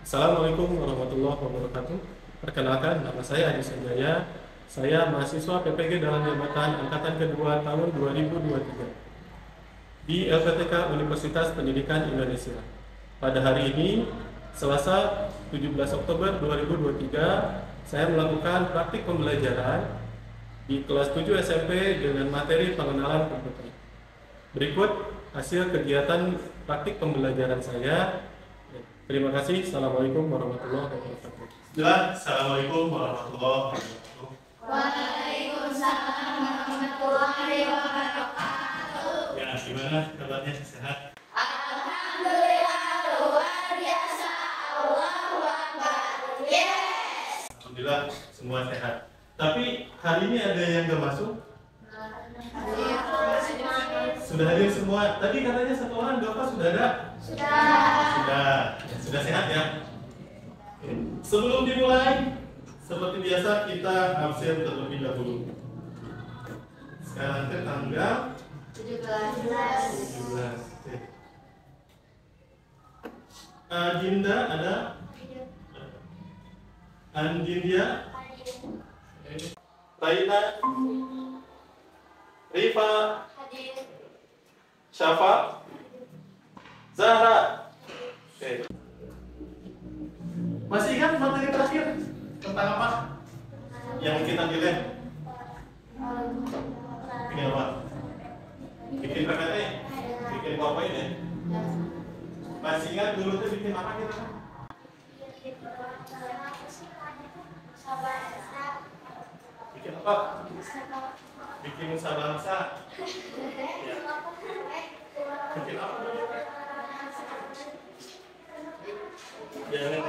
Assalamualaikum warahmatullahi wabarakatuh. Perkenalkan, nama saya Adi Sanjaya. Saya mahasiswa PPG dalam jabatan angkatan kedua tahun 2023 di LPTK Universitas Pendidikan Indonesia. Pada hari ini, Selasa 17 Oktober 2023, saya melakukan praktik pembelajaran di kelas 7 SMP dengan materi pengenalan komputer. Berikut hasil kegiatan praktik pembelajaran saya. Terima kasih. Assalamualaikum warahmatullahi wabarakatuh. Assalamualaikum warahmatullahi wabarakatuh. Waalaikumsalam warahmatullahi wabarakatuh. Ya, gimana kabarnya? Sehat? Alhamdulillah luar biasa. Allahu Akbar. Yes. Alhamdulillah semua sehat. Tapi hari ini ada yang nggak masuk? Sudah hadir semua. Tadi katanya satu orang Bapak sudah ada? Sudah sehat ya? Sebelum dimulai, seperti biasa kita absen terlebih dahulu. Sekarang ke tanggal 17. Oke. Dinda ada? Andindia? Raina? Rifa? Syafa? Zahra? Oke. Masih ingat materi terakhir tentang apa? Yang kita pilih? Bikin apa? Bikin PPT? Bikin PowerPoint ya? Masih ingat dulu tuh bikin apa kita? Bikin apa? Bikin sabangsa. Ya. Bikin apa dulu? Yang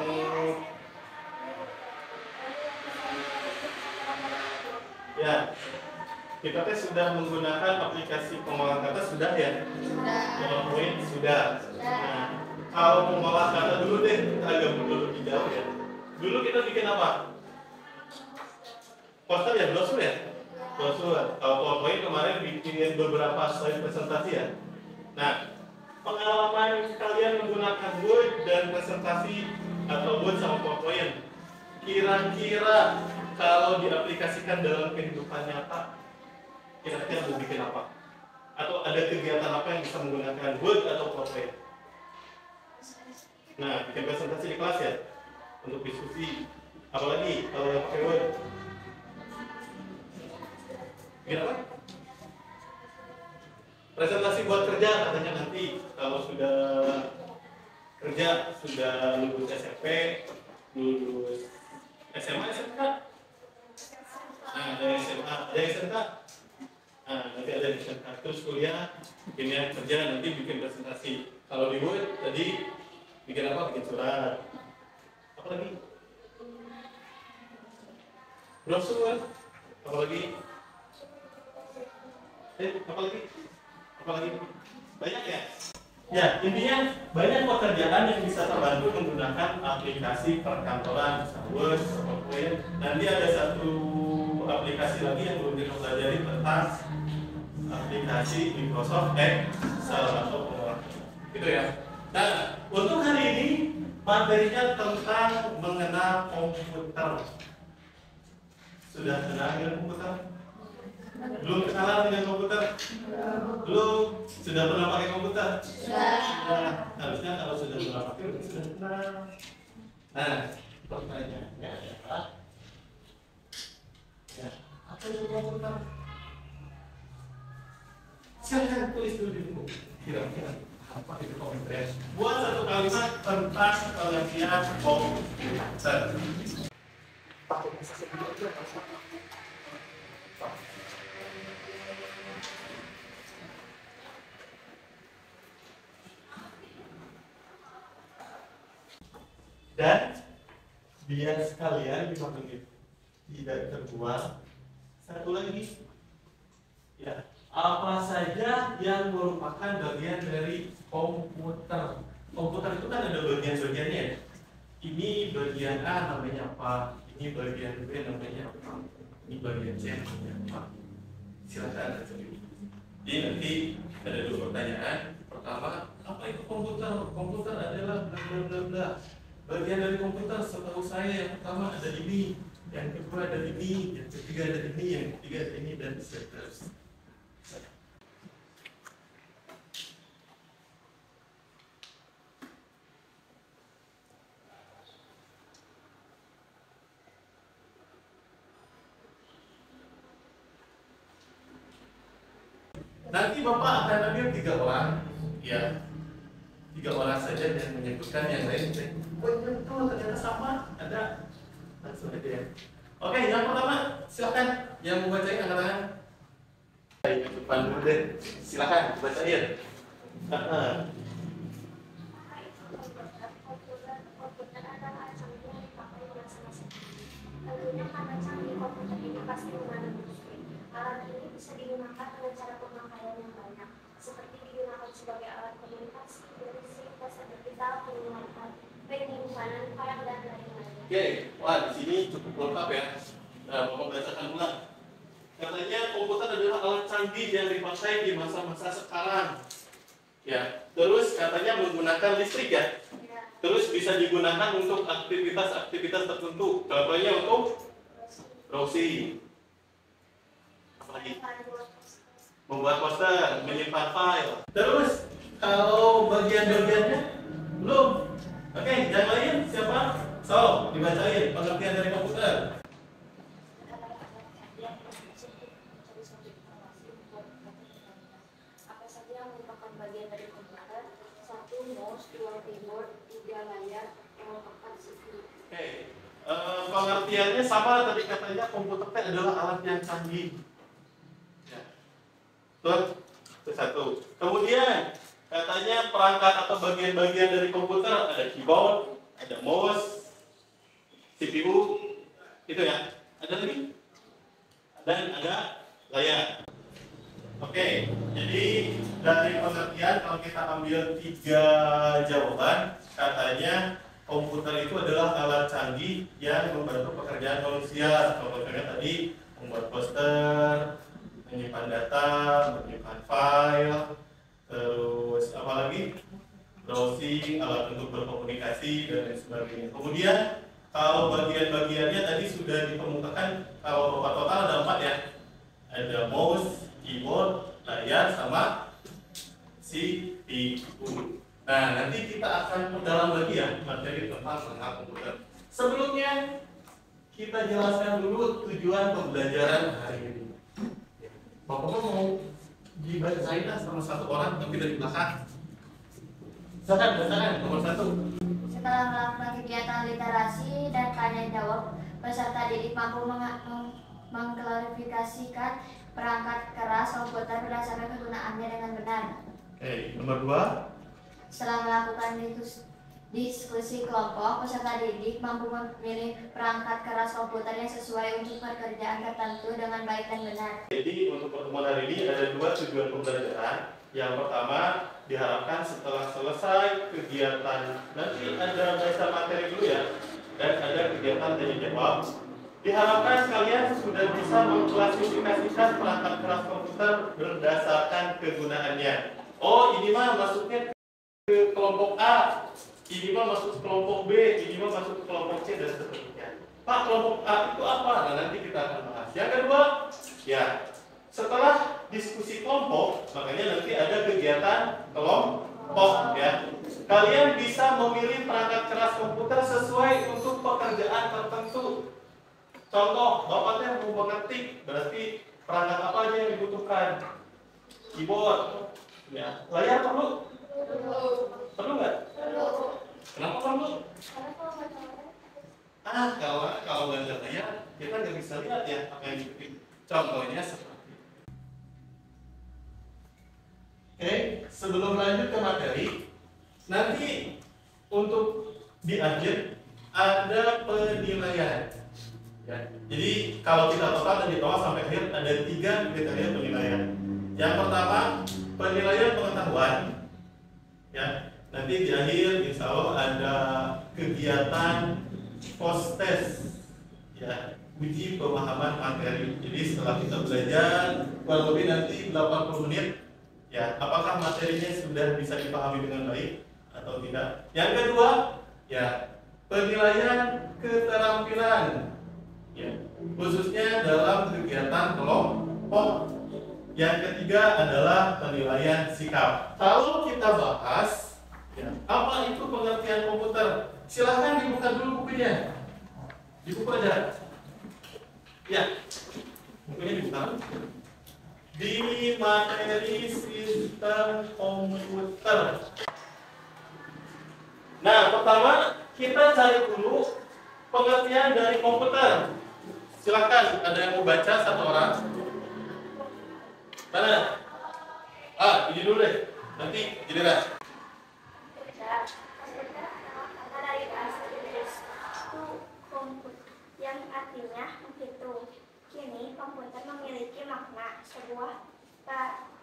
ya, kita teh sudah menggunakan aplikasi pengolahan kata sudah ya? PowerPoint sudah. Nah, kalau mengolah kata dulu deh, kita agak mundur lebih jauh ya. Dulu kita bikin apa? Poster ya, brosur ya? Brosur. Kalau PowerPoint kemarin bikin beberapa slide presentasi ya. Nah, pengalaman kalian menggunakan Word dan presentasi atau Word sama PowerPoint, kira-kira kalau diaplikasikan dalam kehidupan nyata, kira-kira mau bikin apa? Atau ada kegiatan apa yang bisa menggunakan Word atau PowerPoint? Nah, bikin presentasi di kelas ya, untuk diskusi. Apalagi kalau yang pakai Word? Bikin apa? Presentasi buat kerja katanya nanti kalau sudah kerja, sudah lulus SMP, lulus SMA, SMK. Nah, ada SMA, ada SMK. Nah, nanti ada SMK. Terus kuliah, bikin ya, kerja, nanti bikin presentasi. Kalau di Word tadi bikin apa? Bikin surat. Apa lagi? Brosur. Apa lagi? Apa lagi? Apalagi banyak ya? Ya, intinya banyak pekerjaan yang bisa terbantu menggunakan aplikasi perkantoran, Word, PowerPoint. Nanti ada satu aplikasi lagi yang belum kita pelajari tentang aplikasi Microsoft Excel atau pengolahan. Gitu ya. Nah, untuk hari ini materinya tentang mengenal komputer. Sudah kenal dengan komputer? Belum kenalan dengan komputer? Belum? Sudah pernah pakai komputer? Sudah. Harusnya kalau sudah pernah pakai, sudah kenal. Nah, pertanyaannya adalah, ya, apa itu komputer? Silahkan tulis dulu di buku. Kira-kira apa itu komputer? Buat satu kalimat tentang pengertian komputer. Dan biar sekalian dimaklumi tidak terbuang, satu lagi ya, apa saja yang merupakan bagian dari komputer. Komputer itu kan ada bagian-bagiannya ya. Ini bagian A namanya apa, ini bagian B namanya apa, ini bagian C namanya apa. Silakan sendiri. Jadi nanti ada dua pertanyaan. Pertama, apa itu komputer? Komputer adalah bla bla bla bla. bagian dari komputer setahu saya yang pertama ada ini, yang kedua ada ini, yang ketiga ada ini, yang ketiga ada ini, dan seterusnya. Nanti Bapak akan ambil 3 orang, ya, 3 orang saja yang menyebutkan yang lain. Oh iya betul, ternyata sama, ada. Langsung aja ya. Oke, yang pertama silakan yang mau bacain angkat tangan. Yang depan dulu deh, silakan bacain. Tentunya karena canggih komputer ini pasti mengandung listrik. Alat ini bisa digunakan dengan cara pemakaian yang banyak, seperti digunakan sebagai alat komunikasi, berisi, dasar digital, penyimpanan file, dan lain-lain. Oke, wah di sini cukup lengkap ya. Nah, Bapak bacakan ulang. Katanya komputer adalah alat canggih yang dipakai di masa-masa sekarang. Ya, terus katanya menggunakan listrik ya. Terus bisa digunakan untuk aktivitas-aktivitas tertentu. Contohnya untuk browsing. Apalagi? Membuat poster, menyimpan file. Terus kalau bagian-bagiannya belum. Oke, yang lain siapa? So, dibacain pengertian dari komputer. Apa saja yang merupakan bagian dari komputer? 1 mouse, 2 keyboard, 3 layar, 4 CPU. Oke, pengertiannya sama tadi katanya komputer adalah alat yang canggih. Ya. Itu satu. Kemudian katanya perangkat atau bagian-bagian dari komputer ada keyboard, ada mouse, CPU, itu ya. Ada lagi? Dan ada layar. Oke, jadi dari pengertian kalau kita ambil 3 jawaban, katanya komputer itu adalah alat canggih yang membantu pekerjaan manusia. Contohnya tadi membuat poster, menyimpan data, menyimpan file, terus apa lagi? Browsing, alat untuk berkomunikasi dan lain sebagainya. Kemudian kalau bagian-bagiannya tadi sudah dikemukakan, kalau total ada 4 ya. Ada mouse, keyboard, layar, sama CPU. Nah, nanti kita akan mendalam lagi ya materi tentang komputer. Sebelumnya kita jelaskan dulu tujuan pembelajaran hari ini. Bapak mau dibacain sama satu orang tapi dari belakang. Silakan nomor 1. Setelah melakukan kegiatan literasi dan tanya jawab, peserta didik mampu mengklarifikasikan perangkat keras komputer berdasarkan kegunaannya dengan benar. Oke, nomor 2. Setelah melakukan diskusi kelompok, peserta didik mampu memilih perangkat keras komputer yang sesuai untuk pekerjaan tertentu dengan baik dan benar. Jadi untuk pertemuan hari ini ada 2 tujuan pembelajaran. Yang pertama, diharapkan setelah selesai kegiatan, nanti ada baca materi dulu ya, dan ada kegiatan tanya jawab. Diharapkan kalian sudah bisa mengklasifikasikan perangkat keras komputer berdasarkan kegunaannya. Oh, ini mah masuknya ke kelompok A, ini mah masuk ke kelompok B, ini mah masuk ke kelompok C, dan seterusnya. Pak, kelompok A itu apa? Nah, nanti kita akan bahas. Yang kedua, ya, setelah diskusi kelompok, makanya nanti ada kegiatan kelompok ya. Kalian bisa memilih perangkat keras komputer sesuai untuk pekerjaan tertentu. Contoh, bapaknya mau mengetik, berarti perangkat apa aja yang dibutuhkan? Keyboard, ya. Layar perlu? Perlu nggak? Kenapa perlu? Kalau nggak ada layar, kita nggak bisa lihat ya apa yang diketik. Contohnya seperti Oke, sebelum lanjut ke materi, nanti untuk di akhir ada penilaian. Ya, jadi kalau kita total dari bawah sampai akhir ada 3 kriteria penilaian. Yang pertama, penilaian pengetahuan. Ya, nanti di akhir insya Allah ada kegiatan post test. Ya, uji pemahaman materi. Jadi setelah kita belajar kurang lebih nanti 80 menit. Ya, apakah materinya sudah bisa dipahami dengan baik atau tidak? Yang kedua, ya, penilaian keterampilan, ya, khususnya dalam kegiatan kelompok. Yang ketiga adalah penilaian sikap. Kalau kita bahas, ya, apa itu pengertian komputer? Silahkan dibuka dulu bukunya. Dibuka aja. Ya, bukunya dibuka. Di materi sistem komputer. Nah, pertama kita cari dulu pengertian dari komputer. Silakan, ada yang mau baca satu orang? Mana? Ini dulu deh. Nanti giliran. Komputer adalah kata dari bahasa Inggris compute yang artinya menghitung. Kini komputer memiliki makna sebuah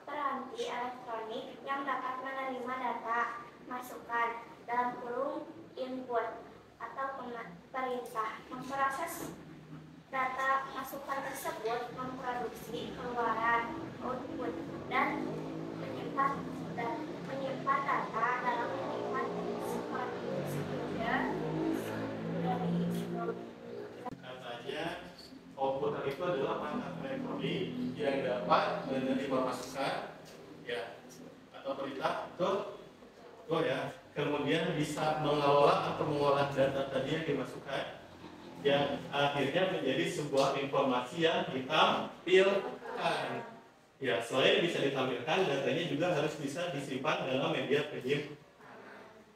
peranti elektronik yang dapat menerima data masukan dalam kurung input atau perintah, memproses data masukan tersebut, memproduksi keluaran output dan menyimpan data dalam menyimpan Katanya komputer itu adalah perangkat elektronik yang dapat menerima masukan, ya, atau perintah, betul ya. Kemudian bisa mengelola atau mengolah data tadi yang dimasukkan, yang akhirnya menjadi sebuah informasi yang ditampilkan. Ya, selain bisa ditampilkan, datanya juga harus bisa disimpan dalam media penyimpanan.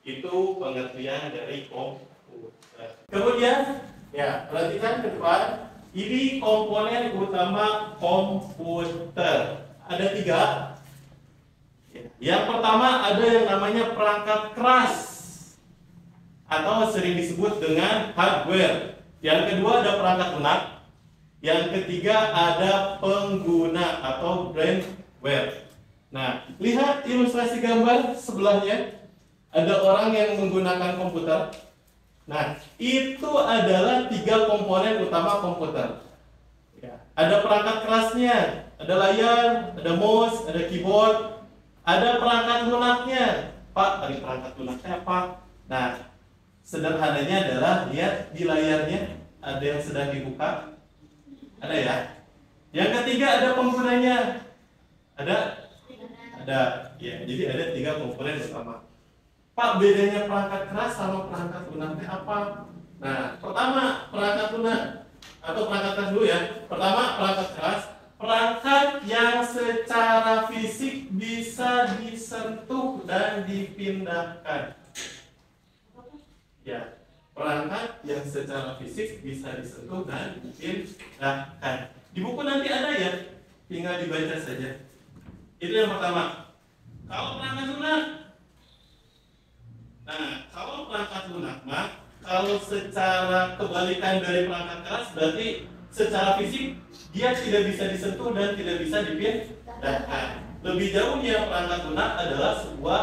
Itu pengertian dari komputer. Kemudian, ya, perhatikan ke depan. Ini komponen utama komputer. Ada 3. Yang pertama ada yang namanya perangkat keras atau sering disebut dengan hardware. Yang kedua ada perangkat lunak. Yang ketiga ada pengguna atau brainware. Nah, lihat ilustrasi gambar sebelahnya. Ada orang yang menggunakan komputer. Nah, itu adalah 3 komponen utama komputer. Ya, ada perangkat kerasnya, ada layar, ada mouse, ada keyboard, ada perangkat lunaknya. Pak, tadi perangkat lunaknya apa? Nah, sederhananya adalah lihat di layarnya ada yang sedang dibuka. Ada ya. Yang ketiga ada penggunanya. Ada? Ada. Ya, jadi ada 3 komponen utama. Pak, bedanya perangkat keras sama perangkat lunaknya apa? Nah, pertama perangkat lunak atau perangkat keras dulu ya. Pertama perangkat keras, perangkat yang secara fisik bisa disentuh dan dipindahkan. Ya, perangkat yang secara fisik bisa disentuh dan dipindahkan. Di buku nanti ada ya, tinggal dibaca saja. Itu yang pertama. Kalau perangkat lunak, nah, kalau perangkat lunak mah, kalau secara kebalikan dari perangkat keras berarti secara fisik dia tidak bisa disentuh dan tidak bisa dipindahkan. Lebih jauhnya, perangkat lunak adalah sebuah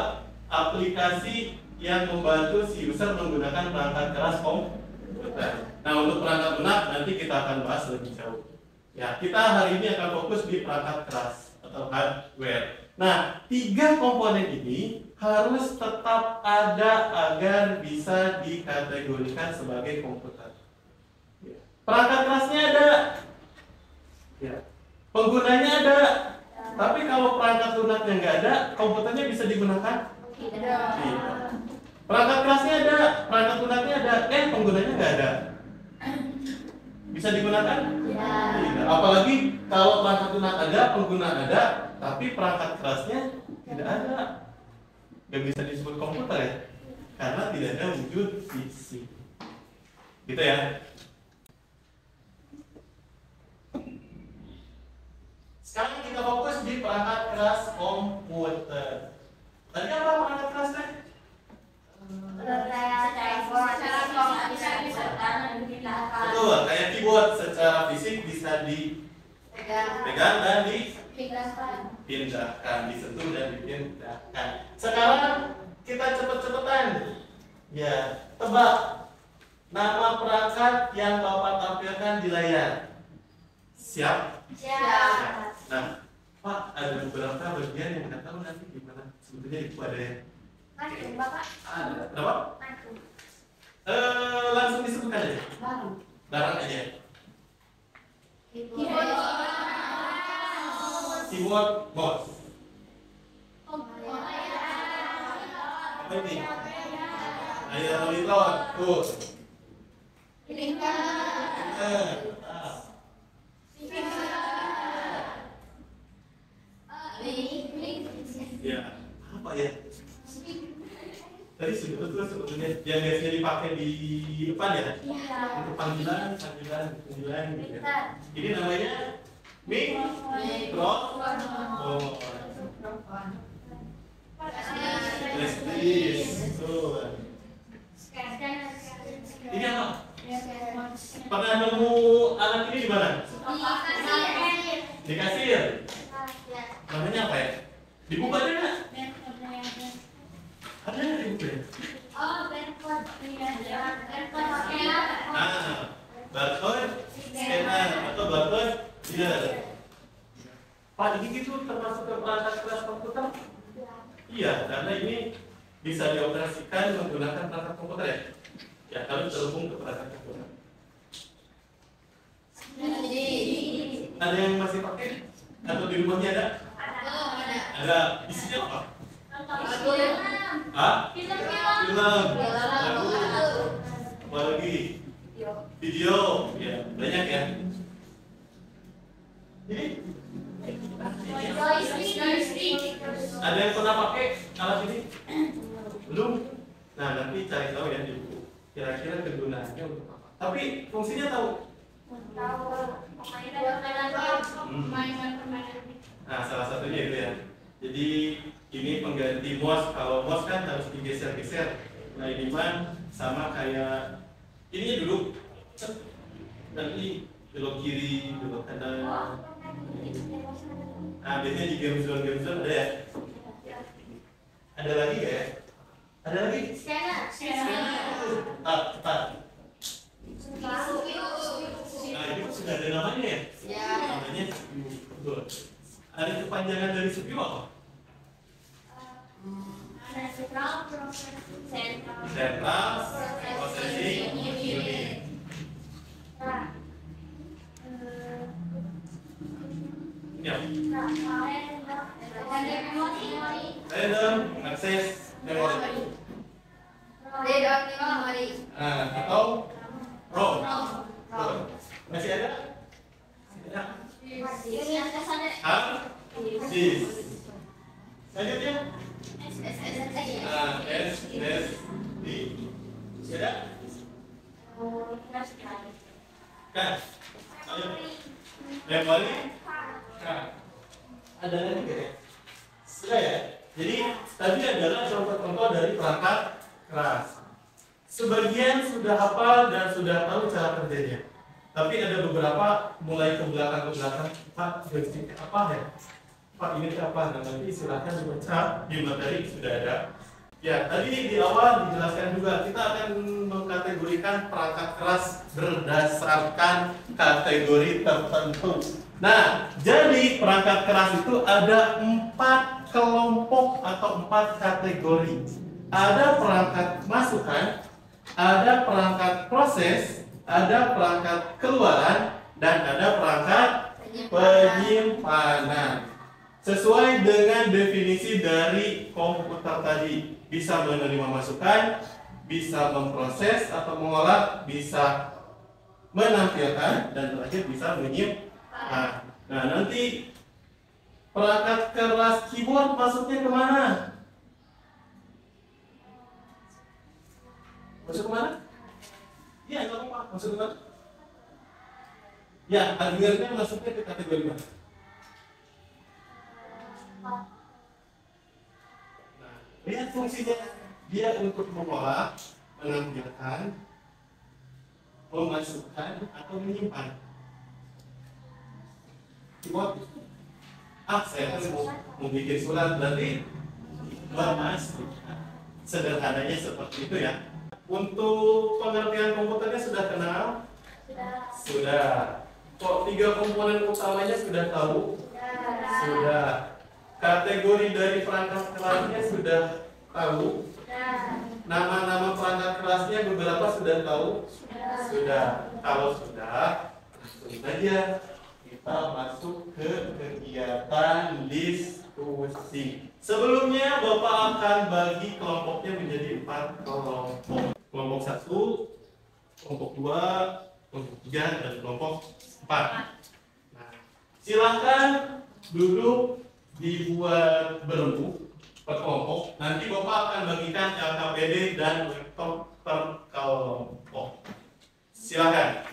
aplikasi yang membantu si user menggunakan perangkat keras komputer. Nah, untuk perangkat lunak nanti kita akan bahas lebih jauh. Ya, kita hari ini akan fokus di perangkat keras atau hardware. Nah, 3 komponen ini harus tetap ada agar bisa dikategorikan sebagai komputer. Ya. Perangkat kerasnya ada, ya. Penggunanya ada. Tapi kalau perangkat lunaknya nggak ada, komputernya bisa digunakan? Tidak. Perangkat kerasnya ada, perangkat lunaknya ada, penggunanya nggak ada. Bisa digunakan? Tidak. Apalagi kalau perangkat lunak ada, pengguna ada, tapi perangkat kerasnya tidak ada. Gak bisa disebut komputer ya, karena tidak ada wujud fisik. Gitu ya. Sekarang kita fokus di perangkat keras komputer. Tadi apa perangkat kerasnya? Betul, kayak keyboard secara fisik bisa dipegang dan dipindahkan, disentuh dan dipindahkan. Sekarang kita cepet-cepetan. Ya, tebak nama perangkat yang Bapak tampilkan di layar. Siap? Siap. Nah, Pak, ada beberapa bagian yang nggak tahu nanti gimana. Sebetulnya itu ada yang Macam Bapak. ada. Kenapa? Macam. Langsung disebutkan aja. Barang aja. Keyboard, mouse. Apa ini? Layar monitor, tuh. Ya, apa ya? Tadi sudah betul sebetulnya yang biasanya dipakai di depan ya, untuk panggilan gitu ya. Ini namanya mikrofon. Prestis. Ini apa? Pernah nemu alat ini di mana? Di kasir. Namanya apa ya? Di buku ada nggak? Ada di buku ya? Barcode scanner atau barcode reader. Pak, ini gitu termasuk ke perangkat keras komputer? Iya, karena ini bisa dioperasikan menggunakan perangkat komputer ya. Ya, kalau terhubung ke perangkat komputer. Ada yang masih pakai? Atau di rumahnya ada? Ada. Isinya apa? Film. Lagu. Apa lagi? Video. Ya, banyak ya. Ini ada yang pernah pakai alat ini? Belum? Nah, nanti cari tahu ya di buku. Kira-kira kegunaannya untuk apa? Tapi fungsinya tahu? Nah, salah satunya itu ya. Jadi ini pengganti mouse. Kalau mouse kan harus digeser-geser. Nah, ini mah sama kayak ini duduk. Nanti belok kiri, belok kanan. Nah, biasanya di game zone ada ya? Ada lagi nggak ya? Ada lagi? Tepat. Nah, ini sudah ada namanya ya? Namanya CPU. Betul. Ada kepanjangan dari CPU apa? Central Processing Unit. Ya. Random access memory. Atau ROM. Masih ada? Hard disk. Selanjutnya SSD. Masih ada? Kan? Ayo. Memory. Nah, ada lagi nggak ya? Sudah ya. Jadi tadi adalah contoh-contoh dari perangkat keras. Sebagian sudah hafal dan sudah tahu cara kerjanya. Tapi ada beberapa mulai ke belakang Pak, joystick apa ya? Pak, ini apa? Nah, nanti silahkan dibaca di materi sudah ada. Ya, tadi di awal dijelaskan juga kita akan mengkategorikan perangkat keras berdasarkan kategori tertentu. Nah, jadi perangkat keras itu ada 4 kelompok atau 4 kategori. Ada perangkat masukan, ada perangkat proses, ada perangkat keluaran, dan ada perangkat penyimpanan. Sesuai dengan definisi dari komputer tadi, bisa menerima masukan, bisa memproses atau mengolah, bisa menampilkan, dan terakhir bisa menyimpan. Nah, nanti perangkat keras keyboard masuknya kemana? Masuk kemana? Iya, nggak apa-apa. Masuk kemana? Ya, hardware-nya masuknya ke kategori mana? Nah, lihat fungsinya. Dia untuk mengolah, menampilkan, memasukkan, atau menyimpan. Keyboard. Saya mau bikin surat, berarti memasukkan. Sederhananya seperti itu ya. Untuk pengertian komputernya sudah kenal? Sudah. Kok 3 komponen utamanya sudah tahu? Sudah. Kategori dari perangkat kerasnya sudah Tahu? Nama-nama perangkat kelasnya beberapa sudah tahu? Sudah. Kalau sudah, langsung saja kita masuk ke kegiatan diskusi. Sebelumnya Bapak akan bagi kelompoknya menjadi 4 kelompok. Kelompok 1, kelompok 2, kelompok 3, dan kelompok 4. Nah, silahkan duduk dibuat berembuk per kelompok. Nanti Bapak akan bagikan LKPD dan laptop per kelompok. Silakan.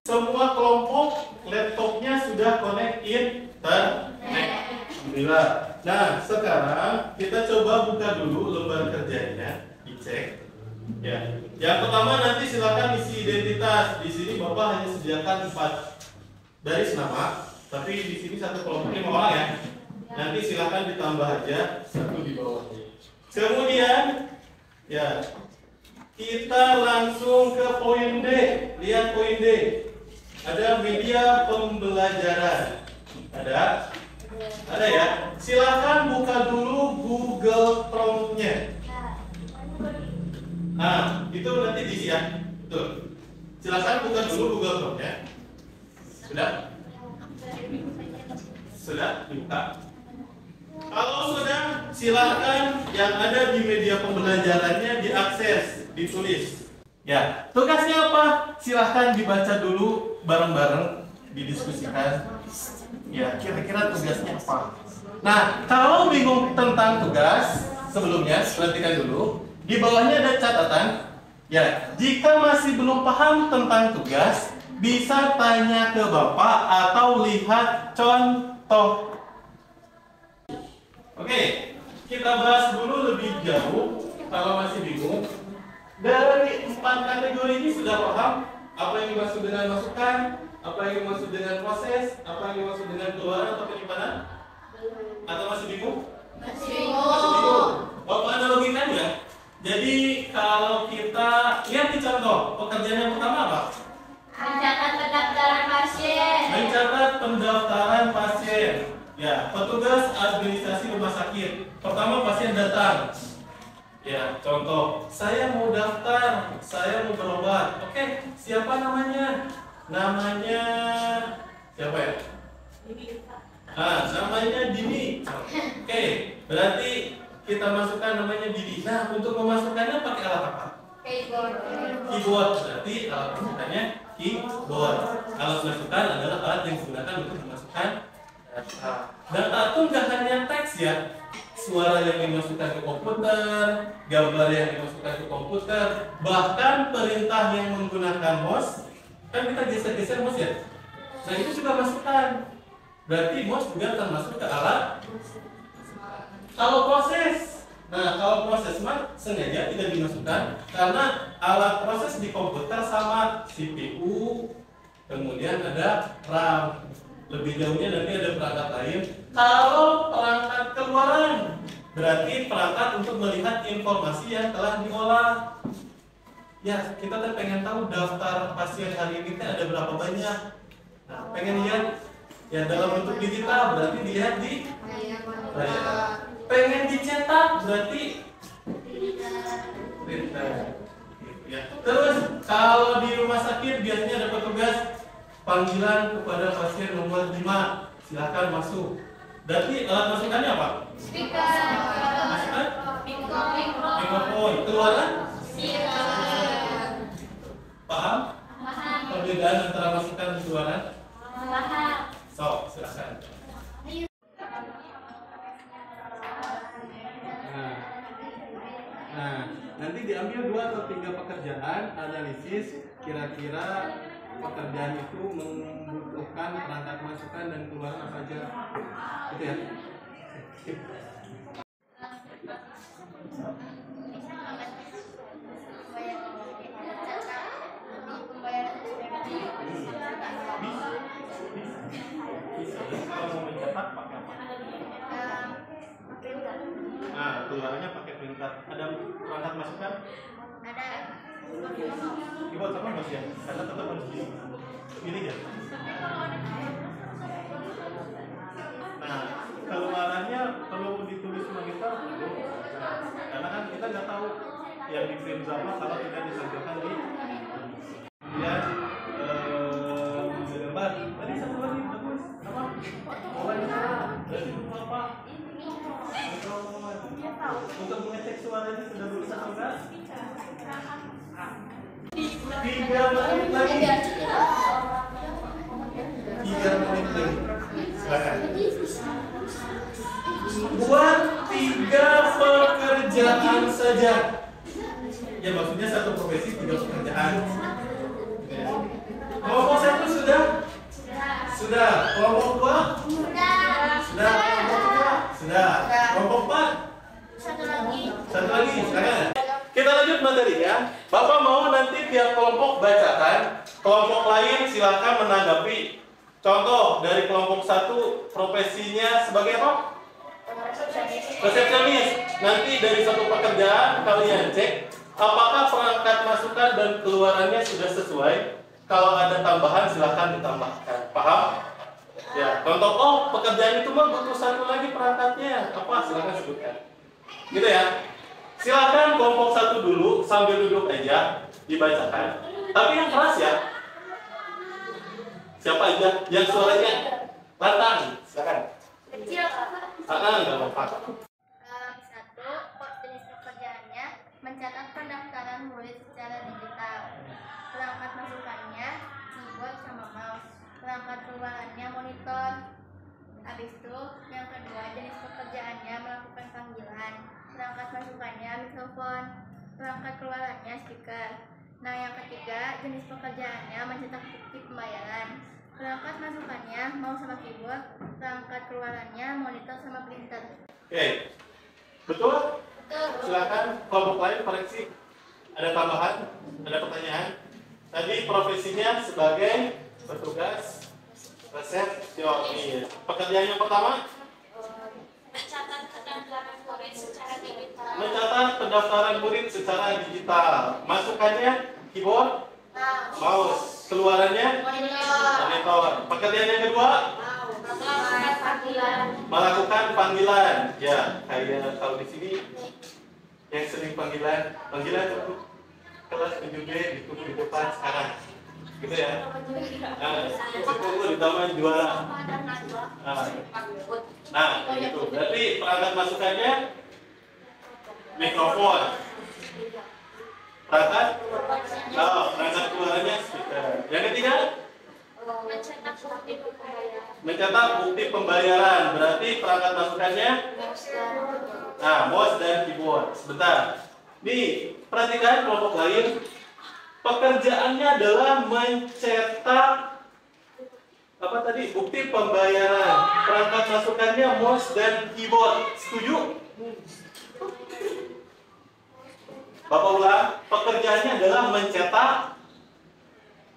Semua kelompok laptopnya sudah connect internet. Alhamdulillah. Nah, sekarang kita coba buka dulu lembar kerjanya, dicek. Ya. Yang pertama nanti silakan isi identitas. Di sini Bapak hanya sediakan 4 baris nama, tapi di sini satu kelompok 5 orang ya. Nanti silakan ditambah aja 1 di bawahnya. Kemudian, ya, kita langsung ke poin D. Lihat poin D. Ada media pembelajaran. Ada? Ada ya? Silakan buka dulu Google Chrome-nya. Nah, itu nanti diisi ya. Tuh. Silakan buka dulu Google Chrome-nya. Sudah? Sudah dibuka? Kalau sudah, silakan yang ada di media pembelajarannya diakses, ditulis. Ya, tugasnya apa? Silahkan dibaca dulu bareng-bareng, didiskusikan. Ya, kira-kira tugasnya apa? Nah, kalau bingung tentang tugas, sebelumnya perhatikan dulu. Di bawahnya ada catatan. Ya, jika masih belum paham tentang tugas, bisa tanya ke Bapak atau lihat contoh. Oke, kita bahas dulu lebih jauh. Kalau masih bingung, dari 4 kategori ini sudah paham apa yang dimaksud dengan masukan, apa yang dimaksud dengan proses, apa yang dimaksud dengan keluaran atau penyimpanan? Atau masih bingung? Masih Masih bingung. Bapak analogikan ya. Jadi kalau kita lihat di contoh, pekerjaan yang pertama apa? Mencatat pendaftaran pasien. Mencatat pendaftaran pasien. Ya, petugas administrasi rumah sakit. Pertama pasien datang. Ya, contoh, saya mau daftar, saya mau berobat. Oke, siapa namanya? Namanya siapa ya? Namanya Dini. Oke, berarti kita masukkan namanya Dini. Nah, untuk memasukkannya pakai alat apa? Keyboard. Berarti alat masukannya keyboard. Alat masukan adalah alat yang digunakan untuk memasukkan data. Data itu nggak hanya teks ya. Suara yang dimasukkan ke komputer, gambar yang dimasukkan ke komputer, bahkan perintah yang menggunakan mouse. Kan kita geser-geser mouse ya. Nah, itu juga masukan. Berarti mouse juga termasuk ke alat. Kalau proses, kalau proses mah sengaja tidak dimasukkan karena alat proses di komputer sama CPU, kemudian ada RAM. Lebih jauhnya nanti ada perangkat lain. Kalau perangkat keluaran, berarti perangkat untuk melihat informasi yang telah diolah. Ya, kita kan pengen tahu daftar pasien hari ini ada berapa banyak. Nah, pengen lihat ya dalam bentuk digital, berarti dilihat di layar. Pengen dicetak, berarti printer. Ya. Terus kalau di rumah sakit biasanya ada petugas panggilan kepada pasien nomor 5, silakan masuk. Berarti alat masukannya apa? Speaker. Masukan? Mikrofon. Mikrofon. Keluaran? Speaker. Paham? Paham. Perbedaan antara masukan dan keluaran? Paham. So, silakan. Nah, Nah, nanti diambil 2 atau 3 pekerjaan, analisis kira-kira pekerjaan itu membutuhkan perangkat masukan dan keluaran apa aja. Gitu ya. Kalau mau mencetak pakai apa? Nah, keluarannya pakai printer. Ada perangkat masukan? Ada. Keyboard sama mas ya? Karena tetap harus pilih ya. Nah, keluarannya perlu ditulis monitor dulu. Karena kan kita nggak tahu yang di print apa kalau tidak disampaikan di kemudian gambar. Tadi satu lagi bagus apa? Wawancara. Berarti butuh apa? Untuk mengecek suaranya sudah berusaha atau enggak? 3 menit lagi. 3 menit lagi. Silakan. Buat 3 pekerjaan saja. Ya maksudnya satu profesi 3 pekerjaan. Kelompok 1 sudah? Sudah. Kelompok 2? Sudah. Kelompok 3? Sudah. Kelompok 4? Satu lagi. Satu lagi, silakan. Kita lanjut materinya. Bapak mau nanti tiap kelompok bacakan, kelompok lain silakan menanggapi. Contoh dari kelompok 1 profesinya sebagai apa? Resepsionis. Nanti dari satu pekerjaan kalian cek apakah perangkat masukan dan keluarannya sudah sesuai. Kalau ada tambahan silakan ditambahkan. Paham? Ya, contoh oh pekerjaan itu mah butuh satu lagi perangkatnya. Apa? Silakan sebutkan. Gitu ya. Silakan kelompok 1 dulu sambil duduk aja dibacakan. Tapi yang keras ya. Siapa aja yang suaranya lantang? Silakan. Kecil. Enggak apa-apa. 1. Jenis pekerjaannya mencatat pendaftaran murid secara digital. Perangkat masukannya keyboard sama mouse. Perangkat keluarannya monitor. Habis itu yang kedua jenis pekerjaannya melakukan panggilan. Perangkat masukannya mikrofon. Perangkat keluarannya speaker. Nah yang ketiga jenis pekerjaannya mencetak bukti pembayaran. Perangkat masukannya mouse sama keyboard. Perangkat keluarannya monitor sama printer. Oke. Betul? Silakan kelompok lain koreksi. Ada tambahan? Ada pertanyaan? Tadi profesinya sebagai petugas resepsionis. Pekerjaan yang pertama? Mencatat pendaftaran murid secara digital. Mencatat pendaftaran murid secara digital. Masukannya keyboard, mouse. Keluarannya monitor. Pekerjaan yang kedua? Melakukan panggilan. Ya, kayak kalau di sini yang sering panggilan kelas 7B ditunggu di depan sekarang. Gitu ya. Nah, ditunggu ditambah juara. Nah, gitu. Berarti perangkat masukannya mikrofon. Perangkat keluarannya speaker. Yang ketiga? Mencetak bukti pembayaran. Berarti perangkat masukannya mouse dan keyboard. Sebentar. Nih, perhatikan kelompok lain. Pekerjaannya adalah mencetak apa tadi? Bukti pembayaran. Perangkat masukannya mouse dan keyboard. Setuju? Bapak ulang. Pekerjaannya adalah mencetak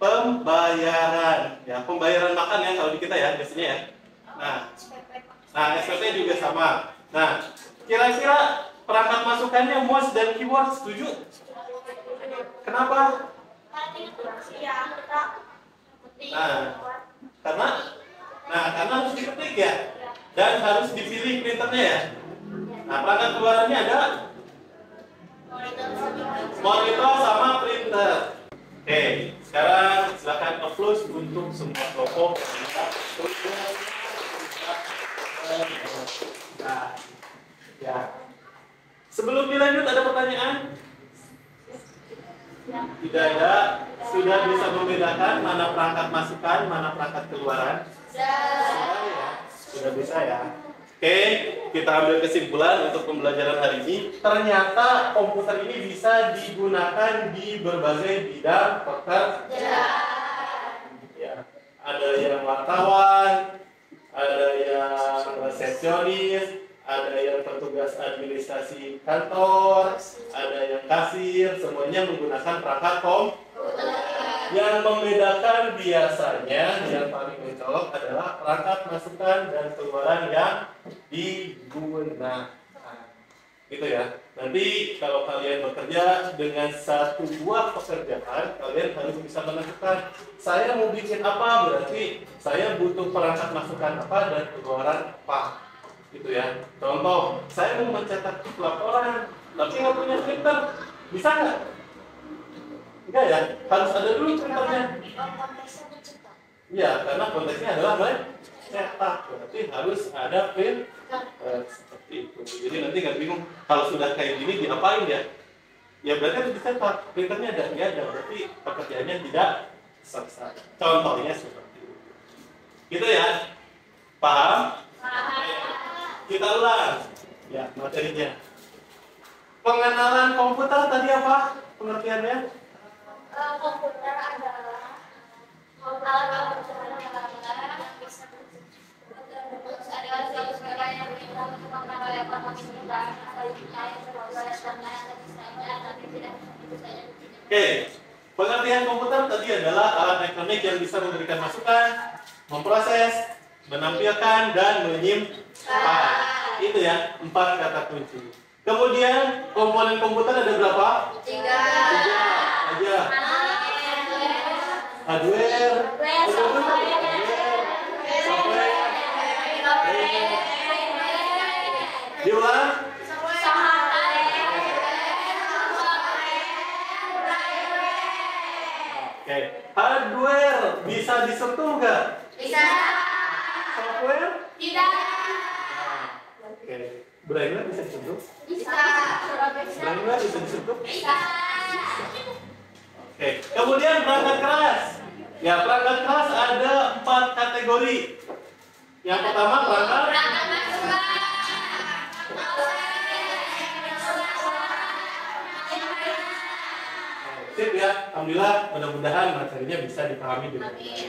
pembayaran. Ya, pembayaran makan ya kalau di kita ya biasanya ya. Nah, SPP juga sama. Nah, kira-kira perangkat masukannya mouse dan keyboard. Setuju? Kenapa? Karena harus diketik ya, dan harus dipilih printernya ya. Nah, perangkat keluarannya ada monitor sama printer. Oke, sekarang silakan applause untuk semua kelompok. Nah, ya. Sebelum dilanjut ada pertanyaan? Tidak ada. Sudah bisa membedakan mana perangkat masukan, mana perangkat keluaran? Sudah ya. Sudah bisa ya. Oke, kita ambil kesimpulan untuk pembelajaran hari ini. Ternyata komputer ini bisa digunakan di berbagai bidang pekerjaan. Ya, ada yang wartawan, ada yang resepsionis, ada yang petugas administrasi kantor, ada yang kasir, semuanya menggunakan perangkat komputer. Yang membedakan biasanya yang paling mencolok adalah perangkat masukan dan keluaran yang digunakan. Gitu ya. Nanti kalau kalian bekerja dengan satu buah pekerjaan, kalian harus bisa menentukan saya mau bikin apa, berarti saya butuh perangkat masukan apa dan keluaran apa. Gitu ya. Contoh, saya mau mencetak laporan, tapi nggak punya printer, bisa nggak? Enggak ya, harus ada dulu printernya. Konteksnya mencetak. Iya, karena konteksnya adalah mencetak, berarti harus ada print seperti itu. Jadi nanti nggak bingung kalau sudah kayak gini diapain ya? Ya berarti harus dicetak, printernya ada, nggak ada, berarti pekerjaannya tidak selesai. Contohnya seperti itu. Gitu ya, paham? Kita ulang ya materinya. Pengenalan komputer tadi apa pengertiannya? Komputer adalah alat komputer yang bisa adalah suatu segala yang digunakan untuk mengetahui informasi tentang proses dan lain-lain tapi tidak itu saja. Oke, pengertian komputer tadi adalah alat elektronik yang bisa memberikan masukan, memproses, menampilkan dan menyimpan. Itu ya 4 kata kunci. Kemudian komponen komputer ada berapa? 3 aja. Hardware, software, diulang. Oke, hardware bisa disentuh nggak? Bisa. Software? Tidak. Oke, braille bisa disentuh? Bisa. Braille bisa disentuh? Bisa. Oke, kemudian perangkat keras. Ya, perangkat keras ada 4 kategori. Yang pertama perangkat sip ya, alhamdulillah, mudah-mudahan materinya bisa dipahami dengan baik.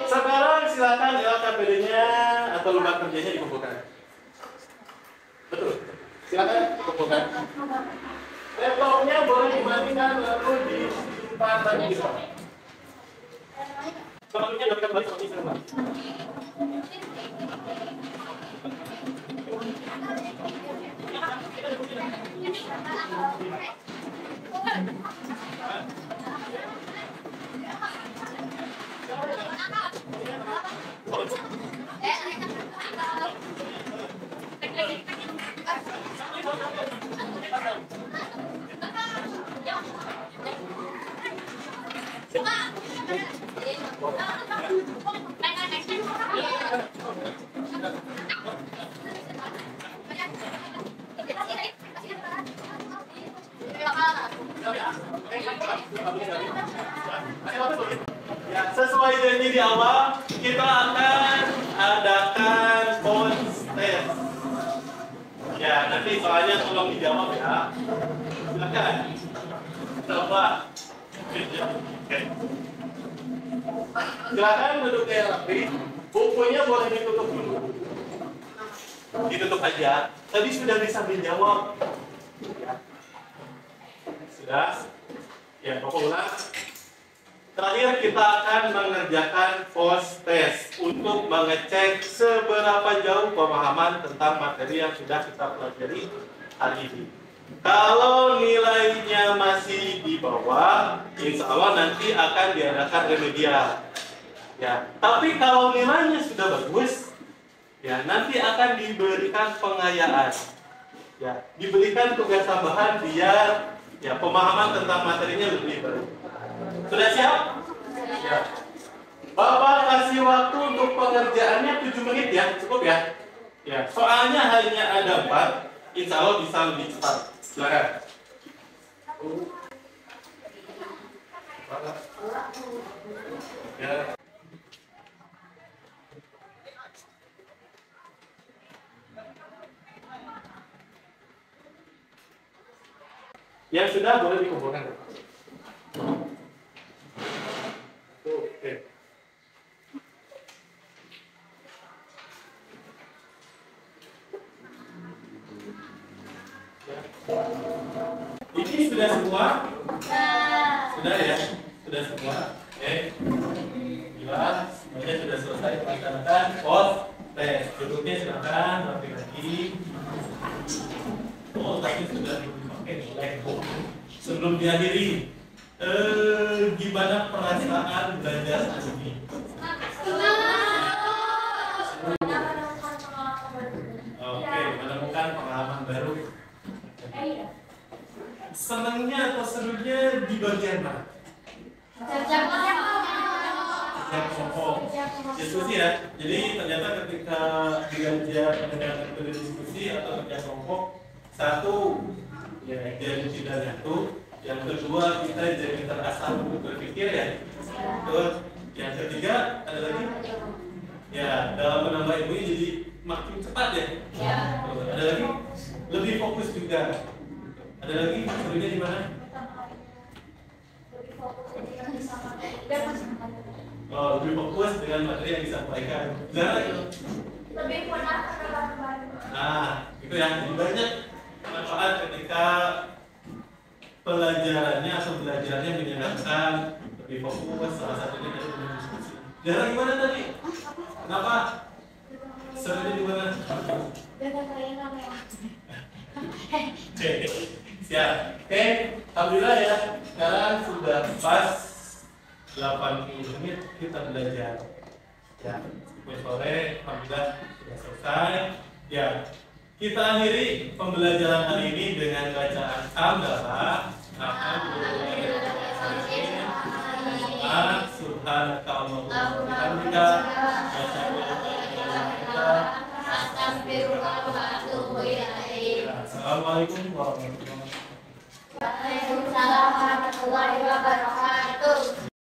Sekarang silakan LKPD-nya atau lembar kerjanya dikumpulkan. Betul, silakan dikumpulkan. Laptopnya boleh dimatikan lalu disimpan lagi di bawah. Selanjutnya dapat kembali seperti semula. Ya, sesuai janji di awal, kita akan adakan post test. Ya, nanti soalnya tolong dijawab ya. Silakan. Coba. Oke. Silakan duduknya rapi. Bukunya boleh ditutup dulu. Ditutup aja. Tadi sudah bisa menjawab. Ya. Sudah. Ya, pokok ulang. Terakhir kita akan mengerjakan post test untuk mengecek seberapa jauh pemahaman tentang materi yang sudah kita pelajari hari ini. Kalau nilainya masih di bawah, insya Allah nanti akan diadakan remedial. Ya, tapi kalau nilainya sudah bagus, ya nanti akan diberikan pengayaan. Ya, diberikan tugas tambahan biar ya pemahaman tentang materinya lebih baik. Sudah siap? Ya. Bapak kasih waktu untuk pengerjaannya 7 menit ya, cukup ya? Ya, soalnya hanya ada 4, insya Allah bisa lebih cepat. Silakan. Ya. Yang sudah boleh dikumpulkan. Oke. Ini sudah semua? Sudah ya? Sudah semua? Oke. Gila, semuanya sudah selesai. Laksanakan pos tes. Duduknya silakan rapi lagi. Oh, tapi sudah dipakai oleh. Sebelum diakhiri, gimana perasaan belajar hari ini? Oke, menemukan pengalaman baru. Senangnya atau serunya di bagian mana? Setiap kelompok diskusi ya. Jadi ternyata ketika belajar dengan metode diskusi atau kerja kelompok, satu ya jadi tidak nyatu, yang kedua kita jadi terasa untuk berpikir ya. Terus yang ketiga ada lagi ya dalam menambah ilmu ini jadi makin cepat ya. Ada lagi lebih fokus juga. Ada lagi serunya di mana? Oh, lebih fokus dengan materi yang disampaikan. Jangan Lebih mudah terlalu. nah, itu ya. Jadi banyak manfaat ketika pelajarannya atau belajarnya menyenangkan, lebih fokus. Salah satunya adalah dengan diskusi. Jarang gimana tadi? Kenapa? Serunya di mana? Oke, siap. Oke, alhamdulillah ya. Sekarang sudah pas 80 menit kita belajar. Ya, sore alhamdulillah sudah selesai. Ya, kita akhiri pembelajaran hari ini dengan bacaan hamdalah. Assalamualaikum warahmatullahi wabarakatuh. Waalaikumsalam warahmatullahi wabarakatuh.